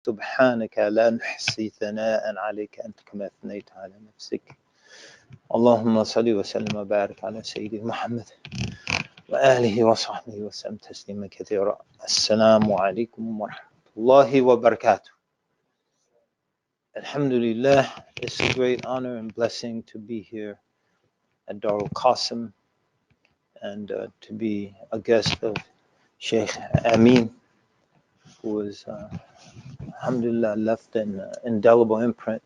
سبحانك لا نحصي ثناء عليك أنت كما أثنيت على نفسك اللهم صل وسلم وبارك على سيدنا محمد وآله وصحبه وسلم تسليما كثيرا. السلام عليكم ورحمة الله وبركاته. Alhamdulillah, it's a great honor and blessing to be here at Darul Qasim and to be a guest of Shaykh Amin, who is, alhamdulillah, left an indelible imprint,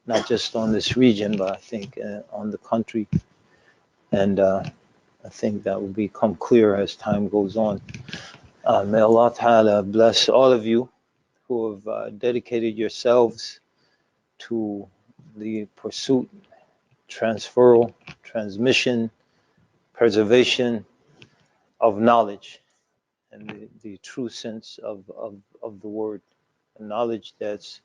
not just on this region, but I think on the country. And I think that will become clear as time goes on. May Allah Ta'ala bless all of you who have dedicated yourselves to the pursuit, transferal, transmission, preservation of knowledge and the true sense of the word, a knowledge that's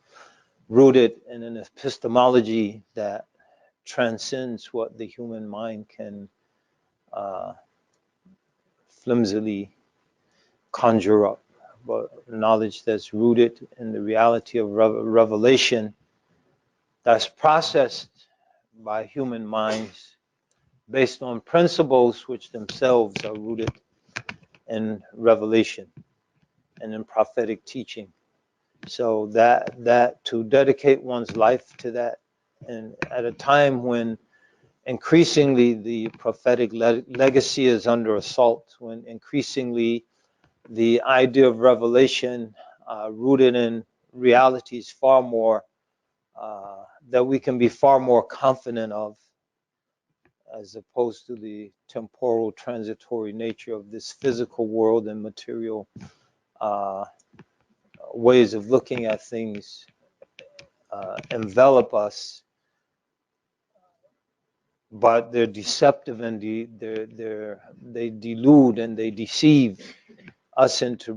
rooted in an epistemology that transcends what the human mind can flimsily conjure up, but knowledge that's rooted in the reality of revelation that's processed by human minds based on principles which themselves are rooted in revelation and in prophetic teaching. So that to dedicate one's life to that, and at a time when increasingly the prophetic legacy is under assault, when increasingly the idea of revelation rooted in realities far more that we can be far more confident of, as opposed to the temporal transitory nature of this physical world and material ways of looking at things envelop us, but they're deceptive and they delude and they deceive us into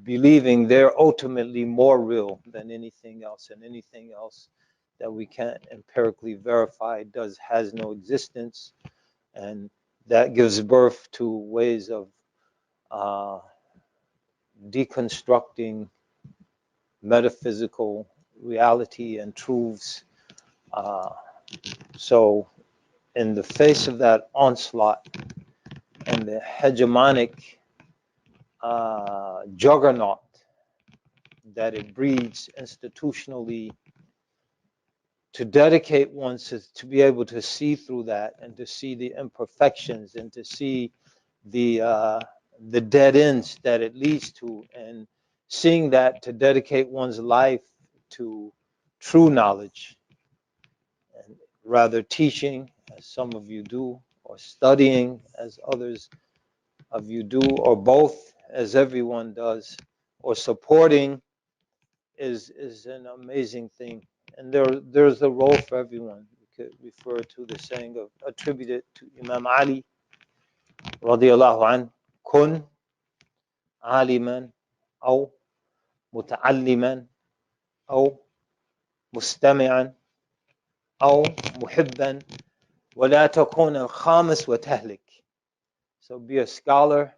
believing they're ultimately more real than anything else, and anything else that we can't empirically verify has no existence. And that gives birth to ways of deconstructing metaphysical reality and truths. So in the face of that onslaught and the hegemonic juggernaut that it breeds institutionally, to dedicate oneself to be able to see through that and to see the imperfections and to see the dead ends that it leads to, and seeing that, to dedicate one's life to true knowledge, and rather teaching, as some of you do, or studying, as others of you do, or both, as everyone does, or supporting, is an amazing thing. And there's a role for everyone. We could refer to the saying attributed to Imam Ali radiallahu anh, kun aliman aw muta'alliman aw mustami'an aw muhibban wa la takun al-khamis wa tahlik. So be a scholar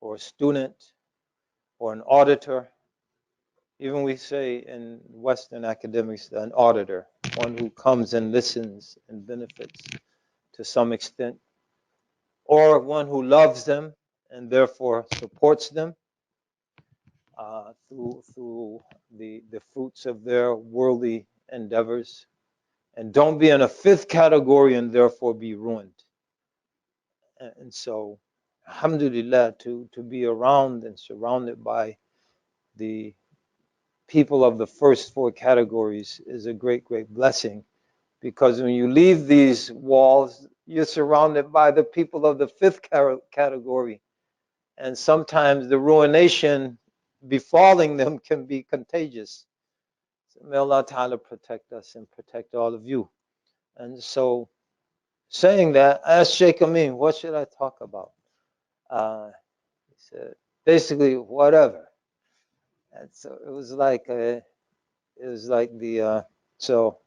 or a student or an auditor. Even we say in Western academics, an auditor, one who comes and listens and benefits to some extent, or one who loves them and therefore supports them through the fruits of their worldly endeavors. And don't be in a fifth category and therefore be ruined. And so, alhamdulillah, to be around and surrounded by the people of the first four categories is a great, great blessing, because when you leave these walls, you're surrounded by the people of the fifth category, and sometimes the ruination befalling them can be contagious. So may Allah Ta'ala protect us and protect all of you. And so, saying that, I asked Shaykh Amin, what should I talk about? He said, basically, whatever. And so it was like so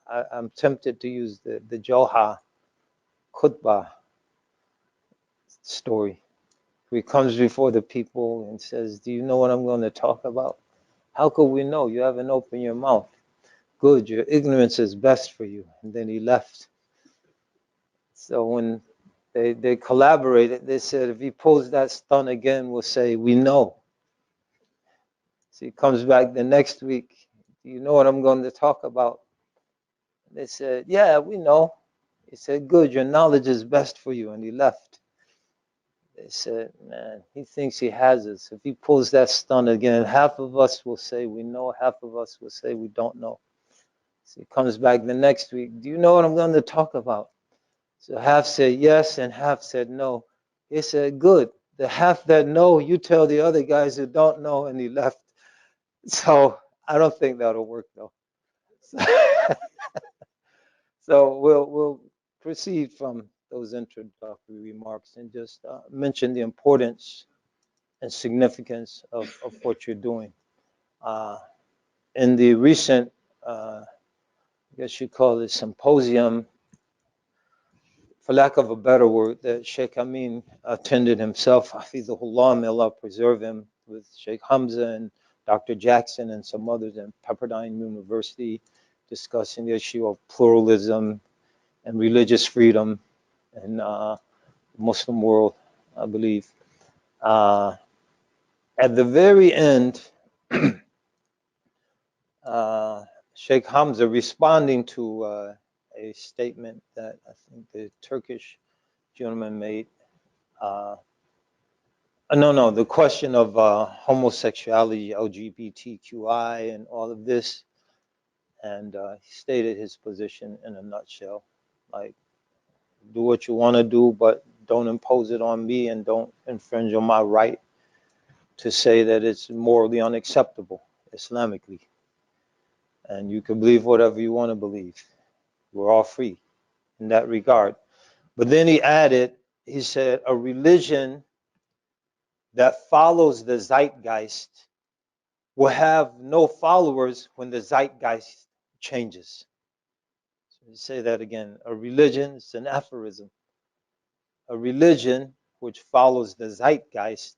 I'm tempted to use the Joha khutbah story. He comes before the people and says, do you know what I'm going to talk about? How could we know? You haven't opened your mouth. Good, your ignorance is best for you. And then he left. So when they collaborated, they said, if he pulls that stunt again, we'll say, we know. So he comes back the next week. Do you know what I'm going to talk about? They said, yeah, we know. He said, good, your knowledge is best for you. And he left. They said, man, he thinks he has us. If he pulls that stunt again, half of us will say we know, half of us will say we don't know. So he comes back the next week. Do you know what I'm going to talk about? So half said yes and half said no. He said, good. The half that know, you tell the other guys who don't know, and he left. So I don't think that'll work though. So we'll proceed from those introductory remarks and just mention the importance and significance of what you're doing. Uh, in the recent, I guess you call it symposium, for lack of a better word, that Sheikh Amin attended himself, Hafizahullah, may Allah preserve him, with Sheikh Hamza and Dr. Jackson and some others in Pepperdine University, discussing the issue of pluralism and religious freedom in the Muslim world, I believe. At the very end, Sheikh Hamza, responding to a statement that I think the Turkish gentleman made, no, the question of homosexuality, LGBTQI, and all of this, and he stated his position in a nutshell, like, do what you want to do, but don't impose it on me and don't infringe on my right to say that it's morally unacceptable Islamically. And you can believe whatever you want to believe. We're all free in that regard. But then he added, he said, a religion that follows the zeitgeist will have no followers when the zeitgeist changes. So you say that again. A religion, it's an aphorism. A religion which follows the zeitgeist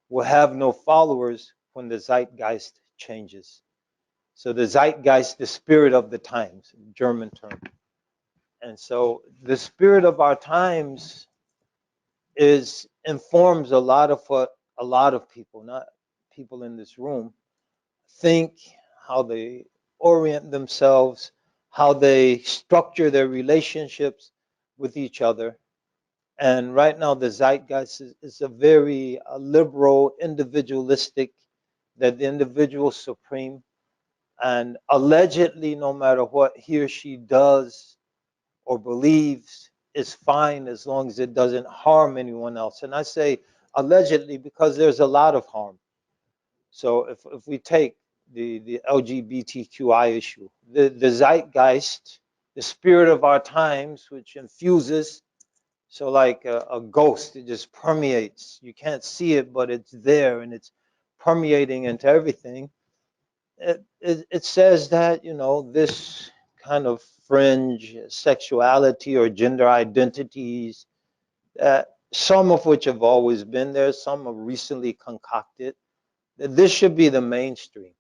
will have no followers when the zeitgeist changes. So the zeitgeist, the spirit of the times, German term. And so the spirit of our times informs a lot of what a lot of people, not people in this room, think, how they orient themselves, how they structure their relationships with each other. And right now, the zeitgeist is a very liberal, individualistic, that the individual is supreme. And allegedly, no matter what he or she does or believes, is fine as long as it doesn't harm anyone else. And I say allegedly because there's a lot of harm. So if we take the LGBTQI issue, the zeitgeist, the spirit of our times, which infuses, so like a ghost, it just permeates. You can't see it, but it's there and it's permeating into everything. It says that, you know, this kind of fringe sexuality or gender identities, some of which have always been there, some are recently concocted, that this should be the mainstream.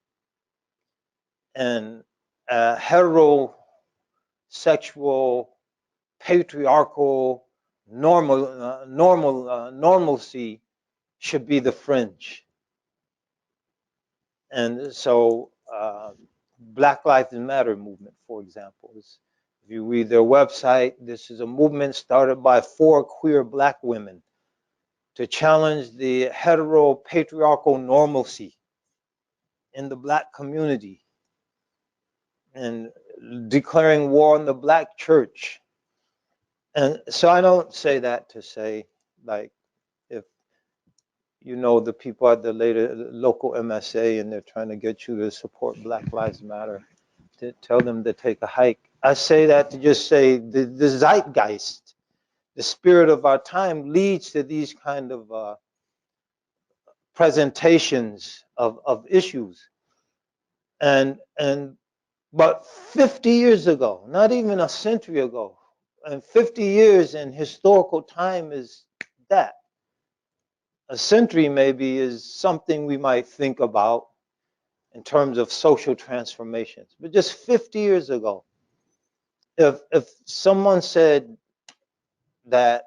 And heterosexual, patriarchal, normalcy should be the fringe. And so Black Lives Matter movement, for example, if you read their website, this is a movement started by 4 queer black women to challenge the hetero patriarchal normalcy in the black community and declaring war on the black church. And so I don't say that to say, like, if you know the people at the local MSA and they're trying to get you to support Black Lives Matter, to tell them to take a hike. I say that to just say the zeitgeist, the spirit of our time leads to these kind of presentations of issues. But 50 years ago, not even a century ago, and 50 years in historical time is that. A century maybe is something we might think about in terms of social transformations. But just 50 years ago, if someone said that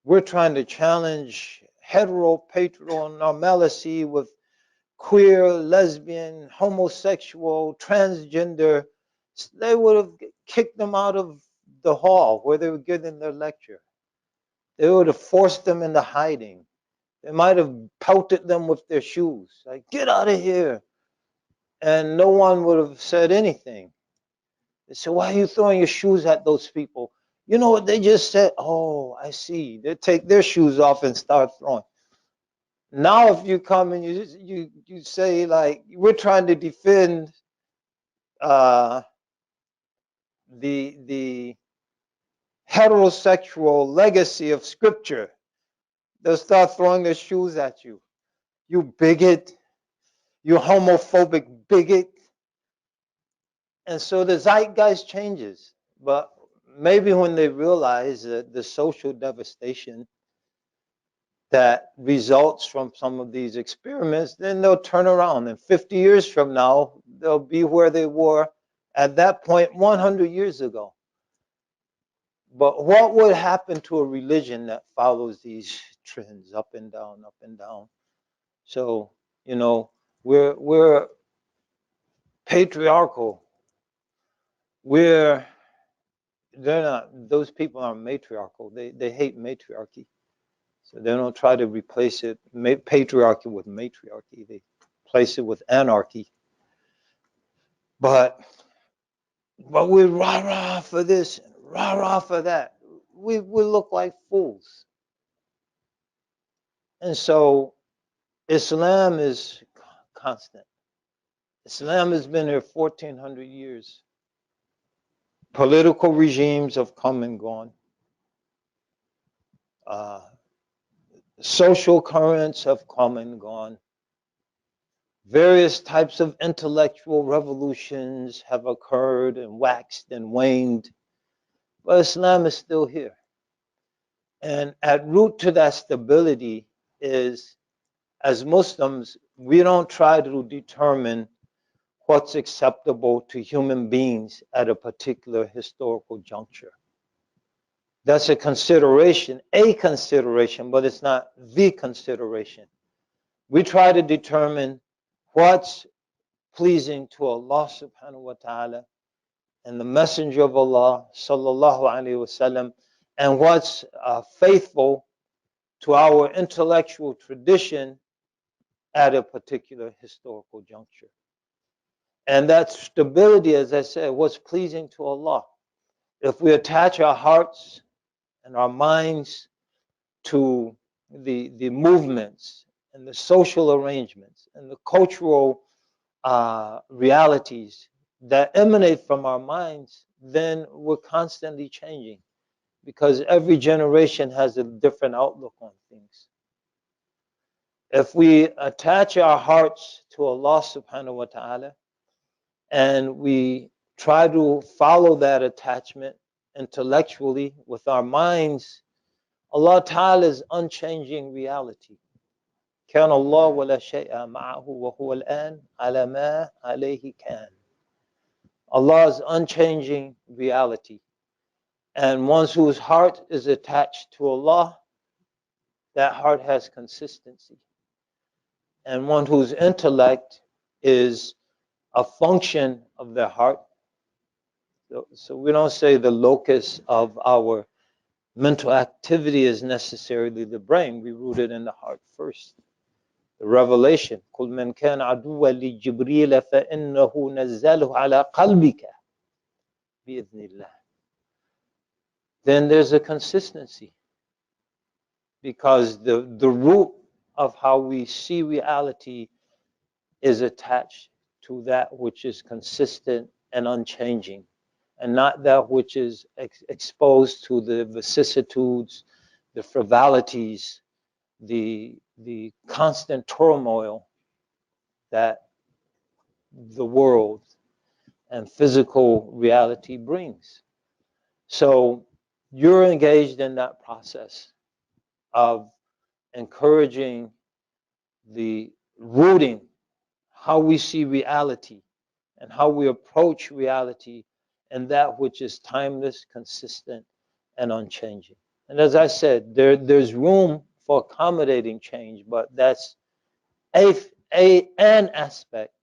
we're trying to challenge heteropatriarchy with queer, lesbian, homosexual, transgender, they would have kicked them out of the hall where they were giving their lecture. They would have forced them into hiding. They might have pelted them with their shoes, like, get out of here. And no one would have said anything. They said, why are you throwing your shoes at those people? You know what they just said? Oh, I see. They take their shoes off and start throwing. Now, if you come and you say, like, we're trying to defend uh, the heterosexual legacy of Scripture, they'll start throwing their shoes at you. You bigot, you homophobic bigot. And so the zeitgeist changes. But maybe when they realize that the social devastation that results from some of these experiments, then they'll turn around. And 50 years from now, they'll be where they were at that point 100 years ago. But what would happen to a religion that follows these trends up and down, up and down? So, you know, we're patriarchal. They're not, those people aren't matriarchal. They hate matriarchy. So they don't try to replace it, patriarchy with matriarchy. They replace it with anarchy. But we rah-rah for this, rah-rah for that. We look like fools. And so Islam is constant. Islam has been here 1,400 years. Political regimes have come and gone. Social currents have come and gone. Various types of intellectual revolutions have occurred and waxed and waned, but Islam is still here. And at root to that stability is, as Muslims, we don't try to determine what's acceptable to human beings at a particular historical juncture. That's a consideration, but it's not the consideration. We try to determine what's pleasing to Allah subhanahu wa ta'ala and the Messenger of Allah sallallahu alaihi wasallam, and what's faithful to our intellectual tradition at a particular historical juncture. And that stability, as I said, what's pleasing to Allah. If we attach our hearts and our minds to the movements and the social arrangements and the cultural realities that emanate from our minds, then we're constantly changing, because every generation has a different outlook on things. If we attach our hearts to Allah subhanahu wa ta'ala and we try to follow that attachment intellectually with our minds, Allah ta'ala is unchanging reality. كان الله ولا شيء معه وهو الآن على ما عليه كان. Allah's unchanging reality. And one whose heart is attached to Allah, that heart has consistency. And one whose intellect is a function of their heart. So we don't say the locus of our mental activity is necessarily the brain. We root it in the heart first. The revelation, قُلْ مَنْ كَانَ عَدُوًّا لِجِبْرِيلَ فَإِنَّهُ نَزَّلَهُ عَلَى قَلْبِكَ بِإِذْنِ اللَّهِ. Then there's a consistency, because the root of how we see reality is attached to that which is consistent and unchanging, and not that which is exposed to the vicissitudes, the frivolities, the constant turmoil that the world and physical reality brings. So you're engaged in that process of encouraging the rooting, how we see reality and how we approach reality, and that which is timeless, consistent, and unchanging. And as I said, there's room for accommodating change, but that's an aspect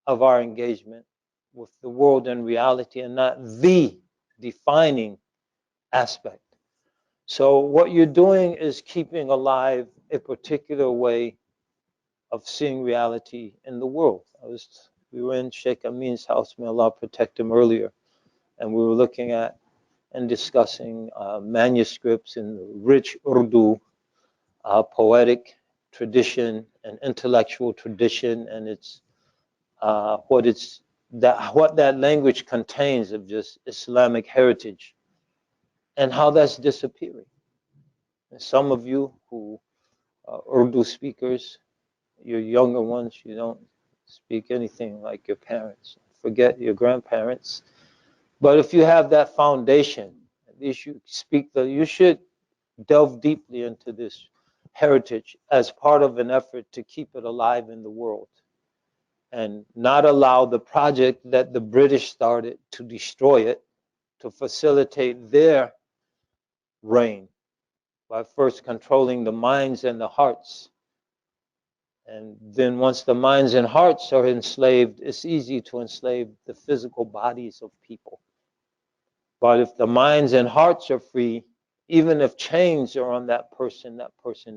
of our engagement with the world and reality, and not the defining aspect. So what you're doing is keeping alive a particular way of seeing reality in the world. We were in Sheikh Amin's house, may Allah protect him, earlier, and we were looking at and discussing manuscripts in the rich Urdu poetic tradition and intellectual tradition, and what that language contains of just Islamic heritage, and how that's disappearing. And some of you who are Urdu speakers, your younger ones, you don't speak anything like your parents. Forget your grandparents. But if you have that foundation, at least you should delve deeply into this heritage as part of an effort to keep it alive in the world, and not allow the project that the British started to destroy it, to facilitate their reign by first controlling the minds and the hearts. And then once the minds and hearts are enslaved, it's easy to enslave the physical bodies of people. But if the minds and hearts are free, even if chains are on that person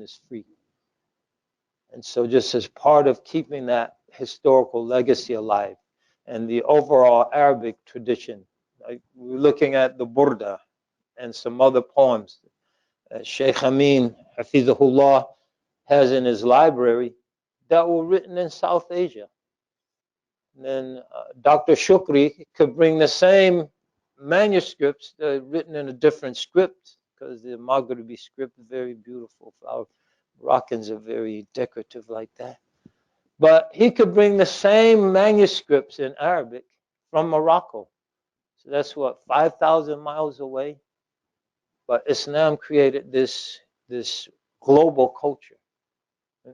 is free. And so just as part of keeping that historical legacy alive and the overall Arabic tradition, like we're looking at the Burda and some other poems Shaykh Amin, Hafizahullah, has in his library that were written in South Asia. And then Dr. Shukri could bring the same manuscripts written in a different script, because the Maghribi script is very beautiful. Our Moroccans are very decorative like that. But he could bring the same manuscripts in Arabic from Morocco. So that's what, 5,000 miles away? But Islam created this global culture.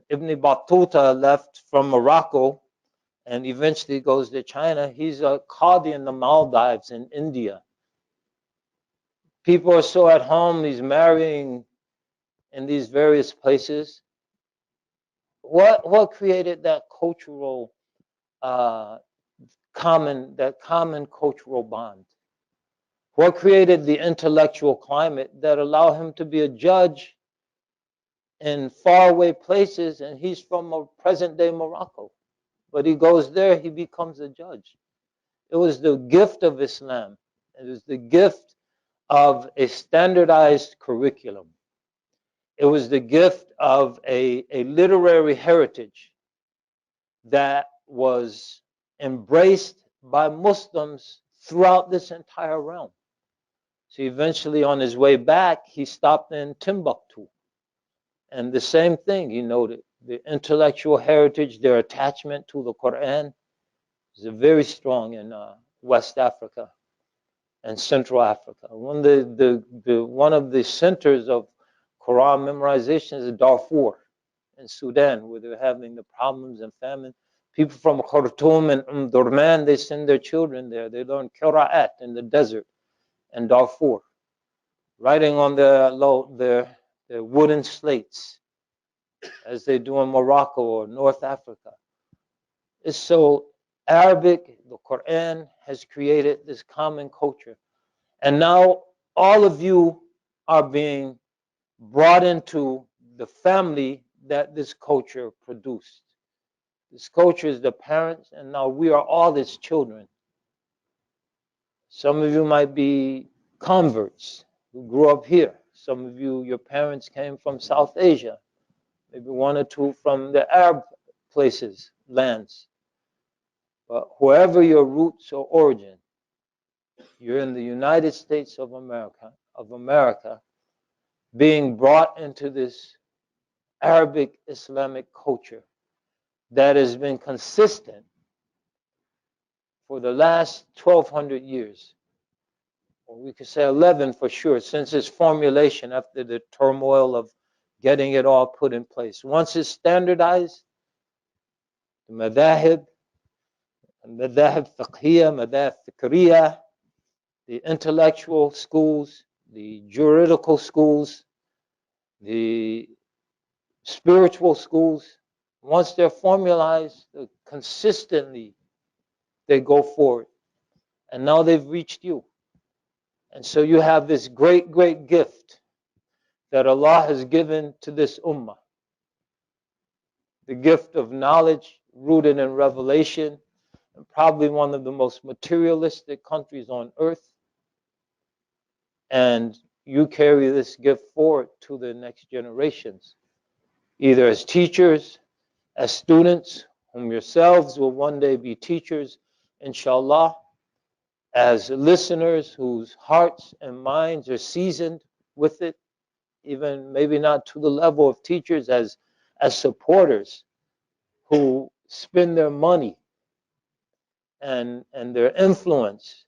Ibn Battuta left from Morocco and eventually goes to China. He's a Qadi in the Maldives in India. People are so at home, he's marrying in these various places. What created that cultural common cultural bond? What created the intellectual climate that allowed him to be a judge in faraway places, and he's from a present-day Morocco? But he goes there, he becomes a judge. It was the gift of Islam. It was the gift of a standardized curriculum. It was the gift of a literary heritage that was embraced by Muslims throughout this entire realm. So eventually, on his way back, he stopped in Timbuktu. And the same thing, he noted the intellectual heritage, their attachment to the Quran is very strong in West Africa and Central Africa. One of the centers of Quran memorization is Darfur in Sudan, where they're having the problems and famine. People from Khartoum and Durman, they send their children there. They learn Qira'at in the desert and Darfur, writing on their wooden slates, as they do in Morocco or North Africa. It's so Arabic, the Quran has created this common culture. And now all of you are being brought into the family that this culture produced. This culture is the parents, and now we are all its children. Some of you might be converts who grew up here. Some of you, your parents came from South Asia, maybe one or two from the Arab places, lands. But wherever your roots or origin, you're in the United States of America, being brought into this Arabic Islamic culture that has been consistent for the last 1,200 years. Or we could say 11 for sure, since its formulation after the turmoil of getting it all put in place. Once it's standardized, madahib, madahib fiqhiyya, madahib fikriyya, the intellectual schools, the juridical schools, the spiritual schools. Once they're formalized, consistently they go forward. And now they've reached you. And so you have this great, great gift that Allah has given to this ummah. The gift of knowledge rooted in revelation, and probably one of the most materialistic countries on earth. And you carry this gift forward to the next generations, either as teachers, as students, whom yourselves will one day be teachers, inshallah, as listeners whose hearts and minds are seasoned with it, even maybe not to the level of teachers, as supporters who spend their money and their influence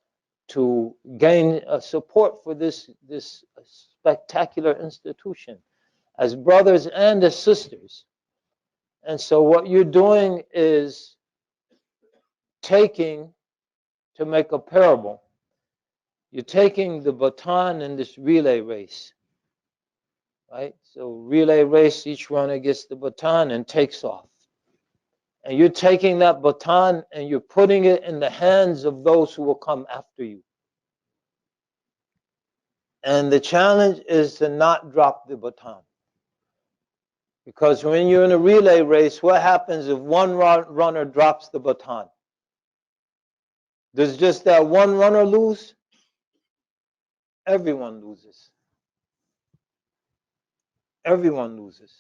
to gain support for this spectacular institution, as brothers and as sisters. And so what you're doing is taking, to make a parable, you're taking the baton in this relay race, right? So relay race, each runner gets the baton and takes off. And you're taking that baton and you're putting it in the hands of those who will come after you. And the challenge is to not drop the baton. Because when you're in a relay race, what happens if one runner drops the baton? Does just that one runner lose? Everyone loses. Everyone loses.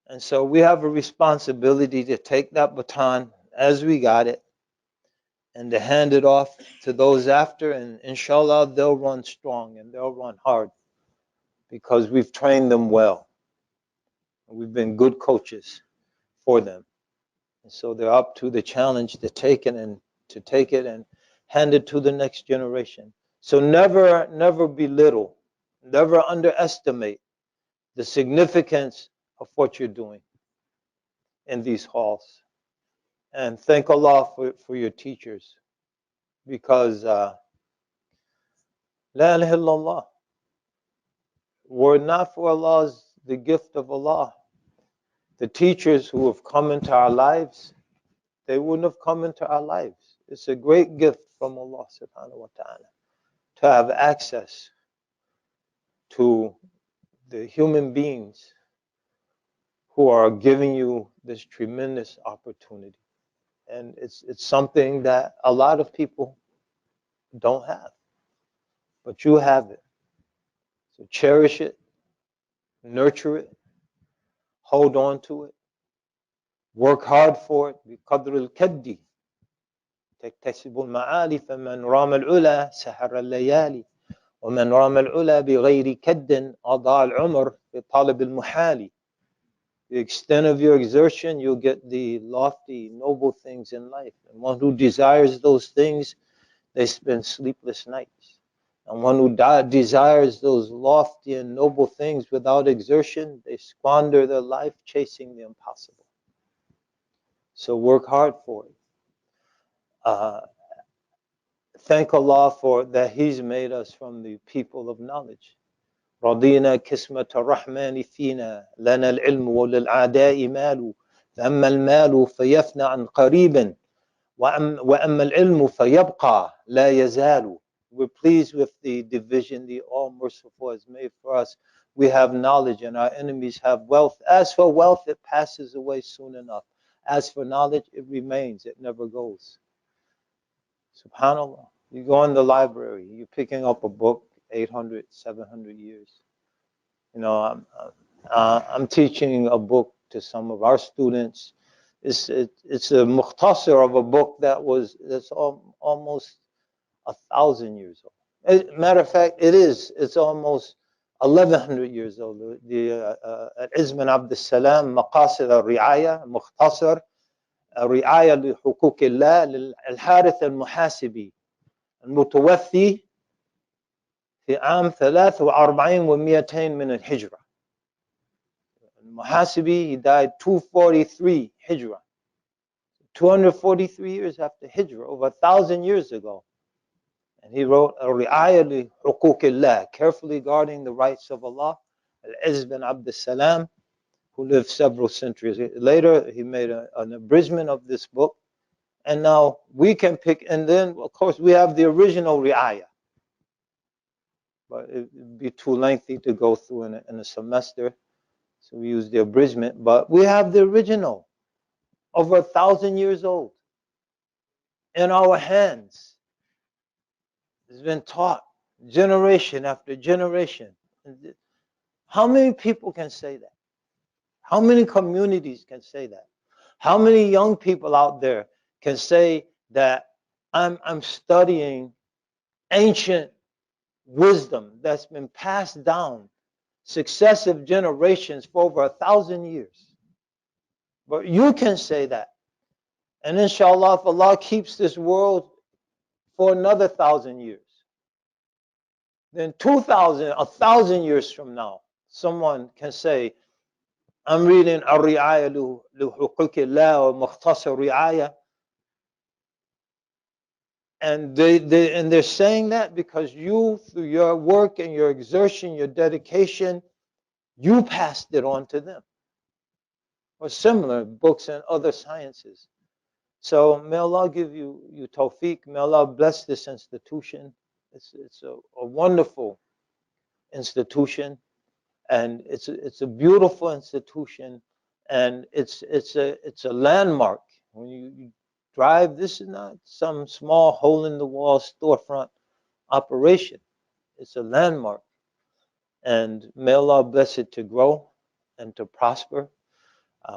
And so we have a responsibility to take that baton as we got it and to hand it off to those after, and inshallah they'll run strong and they'll run hard because we've trained them well. We've been good coaches for them. And so they're up to the challenge to take it and hand it to the next generation. So never belittle, never underestimate the significance of what you're doing in these halls. And thank Allah for your teachers, because La ilaha illallah, were it not for Allah's, the gift of Allah, the teachers who have come into our lives, they wouldn't have come into our lives. It's a great gift from Allah subhanahu wa ta'ala to have access to the human beings who are giving you this tremendous opportunity. And it's something that a lot of people don't have, but you have it. So cherish it, nurture it, hold on to it, work hard for it. بقدر الكد تكتسب المعالي فمن رام العلا سهر الليالي ومن رام العلا بغير كد أضاع العمر بطالب المحال. The extent of your exertion, you'll get the lofty, noble things in life. And one who desires those things, they spend sleepless nights. And one who desires those lofty and noble things without exertion, they squander their life chasing the impossible. So work hard for it. Thank Allah for that He's made us from the people of knowledge. رضينا كسمة الرحمن فينا لنا العلم وللأعداء مال فأما المال فيفنى عن قريب وأما العلم فيبقى لا يزال. We're pleased with the division the All-Merciful has made for us. We have knowledge and our enemies have wealth. As for wealth, it passes away soon enough. As for knowledge, it remains. It never goes. SubhanAllah. You go in the library, you're picking up a book, 800, 700 years. You know, I'm teaching a book to some of our students. It's a mukhtasar of a book that's almost 1,000 years old. Matter of fact, it's almost 1,100 years old. The Izmin Abd Salam Maqasid al-Ri'aya, mukhtasar الرعاية لحقوق الله للحارث المحاسبي المتوفي في عام 43 و200 من الهجرة. المحاسبي, he died 243 Hijrah. 243 years after Hijrah, over 1,000 years ago. And he wrote, Ri'aya li hukukillah, carefully guarding the rights of Allah. Al-Izz bin Abd Salam, who lived several centuries later, he made an abridgment of this book. And now we can pick, and then, of course, we have the original Ri'aya. But it would be too lengthy to go through in a semester. So we use the abridgment. But we have the original, over 1,000 years old, in our hands. It's been taught generation after generation. How many people can say that? How many communities can say that? How many young people out there can say that I'm studying ancient wisdom that's been passed down successive generations for over 1,000 years? But you can say that. And inshallah, if Allah keeps this world for another 1,000 years, then 2,000, 1,000 years from now, someone can say, I'm reading Ar-Ri'aya Luhuqukillah or Mukhtasar Ri'aya. And they're saying that because you, through your work and your exertion, your dedication, you passed it on to them. Or similar books and other sciences. So may Allah give you tawfiq. May Allah bless this institution. It's a wonderful institution, and it's a beautiful institution, and it's a landmark. When you drive, this is not some small hole in the wall storefront operation. It's a landmark, and may Allah bless it to grow and to prosper.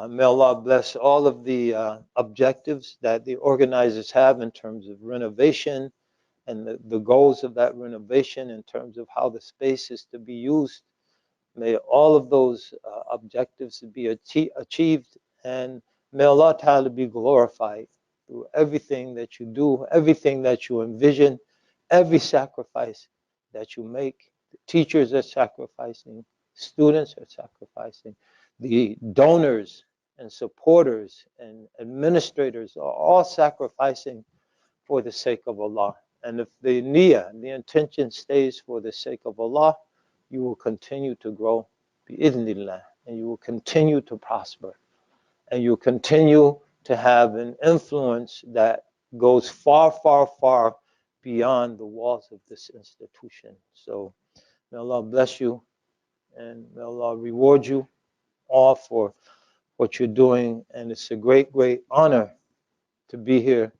May Allah bless all of the objectives that the organizers have in terms of renovation and the goals of that renovation in terms of how the space is to be used. May all of those objectives be achieved, and may Allah Ta'ala be glorified through everything that you do, everything that you envision, every sacrifice that you make. The teachers are sacrificing, students are sacrificing, the donors and supporters and administrators are all sacrificing for the sake of Allah. And if the niyyah, the intention stays for the sake of Allah, you will continue to grow, bi'idhnillah, and you will continue to prosper. And you will continue to have an influence that goes far, far, far beyond the walls of this institution. So may Allah bless you, and may Allah reward you all for what you're doing. And it's a great, great honor to be here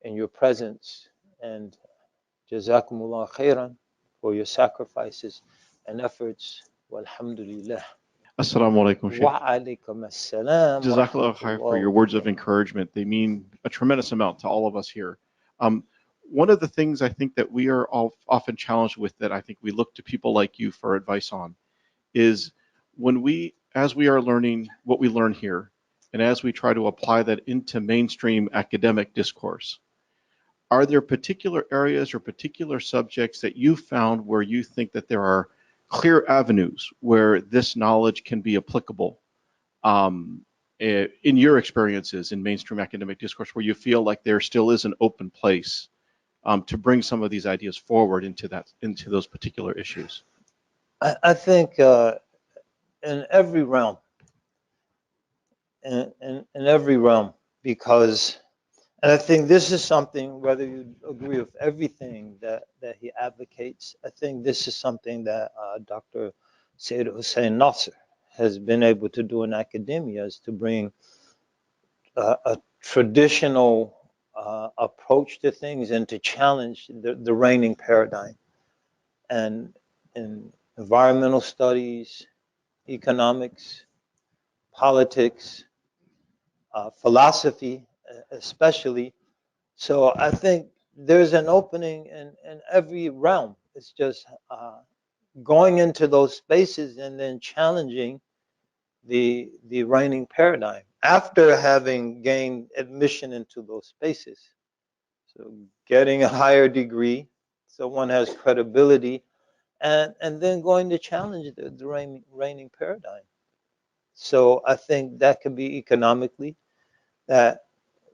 in your presence. And Jazakumullah khairan for your sacrifices and efforts. Walhamdulillah. Assalamu alaikum, Shaykh. Wa alaikum assalam. Jazakallah khair for your words of encouragement. They mean a tremendous amount to all of us here. One of the things I think that we are all often challenged with, that I think we look to people like you for advice on, is as we are learning what we learn here, and as we try to apply that into mainstream academic discourse, are there particular areas or particular subjects that you found where you think that there are clear avenues where this knowledge can be applicable in your experiences in mainstream academic discourse, where you feel like there still is an open place to bring some of these ideas forward into those particular issues? I think in every realm, in every realm, because, and I think this is something, whether you agree with everything that he advocates, I think this is something that Dr. Zaid Hussein Nasser has been able to do in academia, is to bring a traditional approach to things and to challenge the reigning paradigm. And in environmental studies, economics, politics, philosophy especially. So I think there's an opening in every realm. It's just going into those spaces and then challenging the reigning paradigm after having gained admission into those spaces. So getting a higher degree, so one has credibility, and then going to challenge the reigning paradigm. So I think that could be economically, that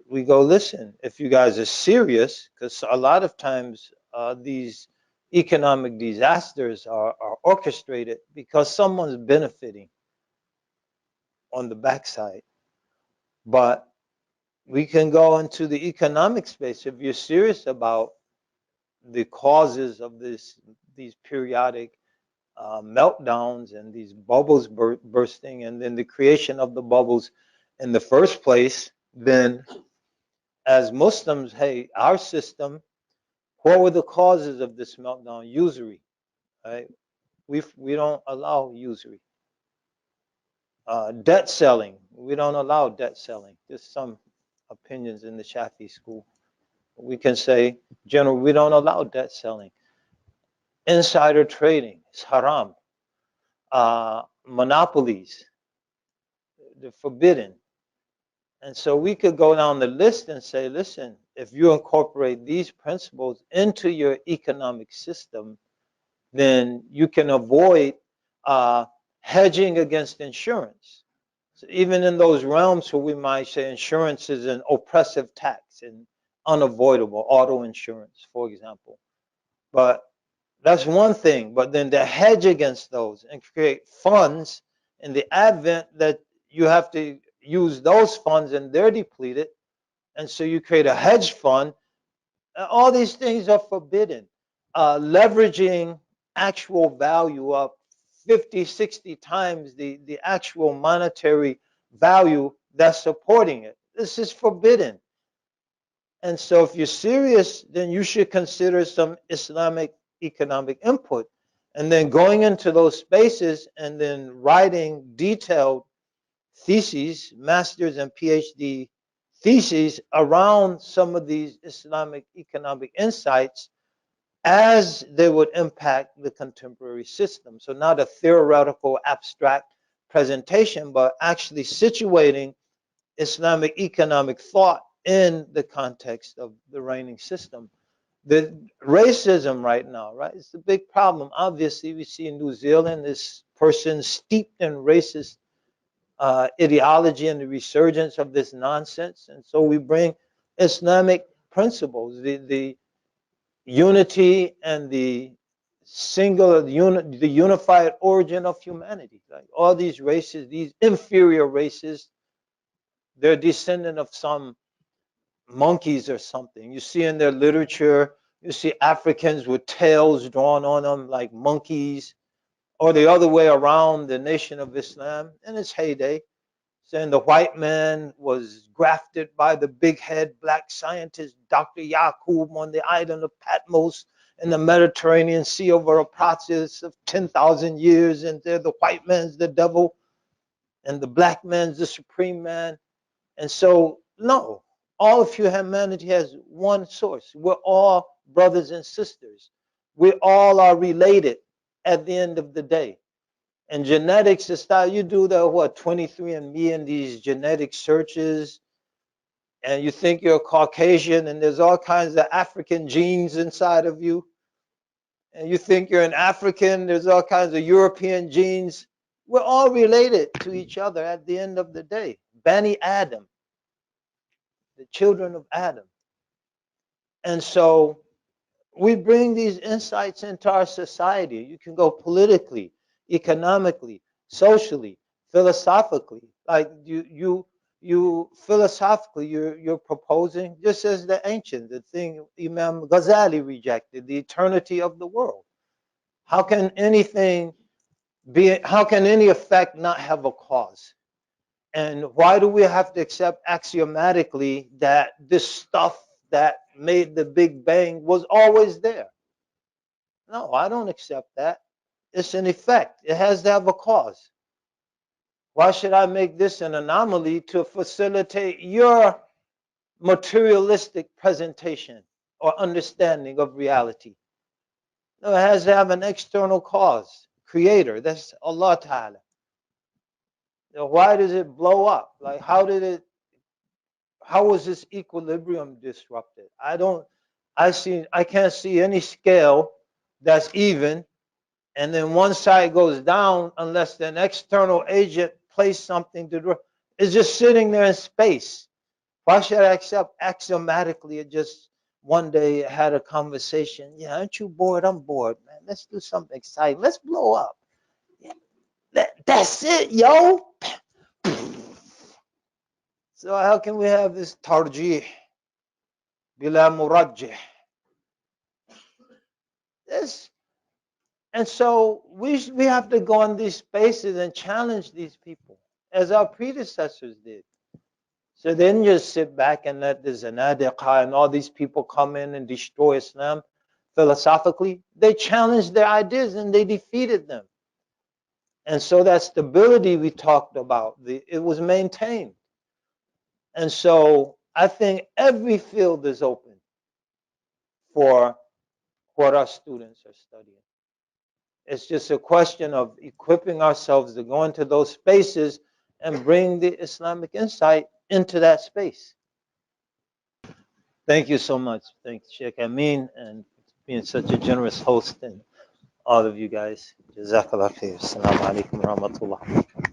we go, listen, if you guys are serious, because a lot of times these economic disasters are orchestrated because someone's benefiting on the backside. But we can go into the economic space if you're serious about the causes of these periodic meltdowns and these bubbles bursting, and then the creation of the bubbles in the first place. Then, as Muslims, hey, our system, what were the causes of this meltdown? Usury, right? We don't allow usury. Debt selling, we don't allow debt selling. There's some opinions in the Shafi school. We can say, general, we don't allow debt selling. Insider trading is haram. Monopolies, they're forbidden. And so we could go down the list and say, listen, if you incorporate these principles into your economic system, then you can avoid hedging against insurance. So even in those realms where we might say insurance is an oppressive tax and unavoidable, auto insurance, for example. But that's one thing. But then to hedge against those and create funds in the advent that you have to use those funds and they're depleted. And so you create a hedge fund. All these things are forbidden. Leveraging actual value up 50, 60 times the actual monetary value that's supporting it. This is forbidden. And so if you're serious, then you should consider some Islamic economic input. And then going into those spaces and then writing detailed theses, master's and PhD theses around some of these Islamic economic insights as they would impact the contemporary system. So not a theoretical, abstract presentation, but actually situating Islamic economic thought in the context of the reigning system. The racism right now, right? It's a big problem. Obviously, we see in New Zealand this person steeped in racist ideology and the resurgence of this nonsense. And so we bring Islamic principles, the unity and the singular, the unified origin of humanity. Like all these races, these inferior races, they're descendant of some monkeys or something. You see in their literature, you see Africans with tails drawn on them like monkeys, or the other way around, the Nation of Islam in its heyday, saying the white man was grafted by the big head black scientist Dr. Yaqub on the island of Patmos in the Mediterranean Sea over a process of 10,000 years, and there the white man's the devil and the black man's the supreme man. And so, no, all of humanity has one source. We're all brothers and sisters. We all are related at the end of the day. And genetics is that you do the what 23andMe and these genetic searches, and you think you're a Caucasian, and there's all kinds of African genes inside of you, and you think you're an African, there's all kinds of European genes. We're all related to each other at the end of the day. Bani Adam, the children of Adam. And so we bring these insights into our society. You can go politically, economically, socially, philosophically. Like you philosophically, you're proposing, just as the ancients, the thing Imam Ghazali rejected, the eternity of the world. How can anything be? How can any effect not have a cause? And why do we have to accept axiomatically that this stuff that made the Big Bang was always there? No, I don't accept that. It's an effect. It has to have a cause. Why should I make this an anomaly to facilitate your materialistic presentation or understanding of reality? No, it has to have an external cause, creator. That's Allah Ta'ala. Why does it blow up? Like, how was this equilibrium disrupted? I can't see any scale that's even, and then one side goes down unless an external agent placed something to do. It's just sitting there in space. Why should I accept axiomatically? It just one day had a conversation. Yeah, aren't you bored? I'm bored, man. Let's do something exciting. Let's blow up. Yeah, that's it, yo. So how can we have this tarjih bila murajjih? This, and so we have to go on these spaces and challenge these people as our predecessors did. So then just sit back and let the Zanadiqa and all these people come in and destroy Islam philosophically. They challenged their ideas and they defeated them. And so that stability we talked about, it was maintained. And so I think every field is open for what our students are studying. It's just a question of equipping ourselves to go into those spaces and bring the Islamic insight into that space. Thank you so much. Thanks, Sheikh Amin, and being such a generous host, and all of you guys. Jazakallah khair. Assalamu alaikum wa rahmatullah.